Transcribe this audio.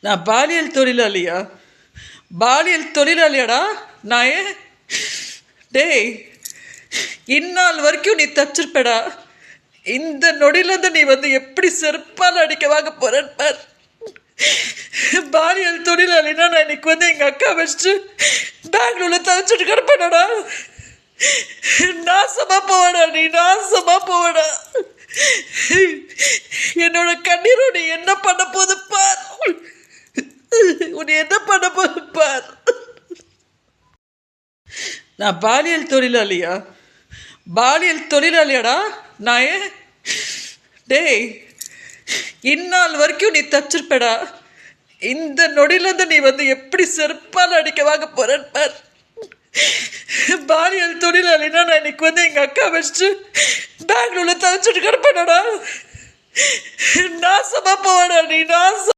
நான் பாலியல் தொழிலாளியா? பாலியல் தொழிலாளியாடா நான்? டேய், இந்நாள் வரைக்கும் நீ தப்பிச்சிருப்படா. இந்த நொடியிலேருந்து நீ எப்படி செருப்பால் அடிக்க வாங்க போறேன்னு பார். பாலியல் தொழிலாளினா நான் இன்னைக்கு எங்கள் அக்கா வச்சுட்டு பெங்களூரில் தவிச்சிட்டு கிடப்பேனடா. நாசமா போவடா, நீ நாசமா போவடா. என்னோட கண்ணீரோட நீ என்ன பண்ண போது பார். உன்னை என்ன பண்ண போது பார். நான் பாலியல் தொழிலாளியா? பாலியல் தொழிலாளியாடா நான்? டேய், இந்நாள் வரைக்கும் நீ தப்பிச்சிருப்படா. இந்த நொடியிலேருந்து நீ எப்படி செருப்பால் அடிக்க வாங்க போறேன்னு பார். பாலியல் தொழிலாளினா நான் இன்னைக்கு எங்கள் அக்கா வச்சுட்டு பெங்களூரில் தவிச்சிட்டு கிடப்பேனடா. நாசமா போவடா, நீ நாசம்.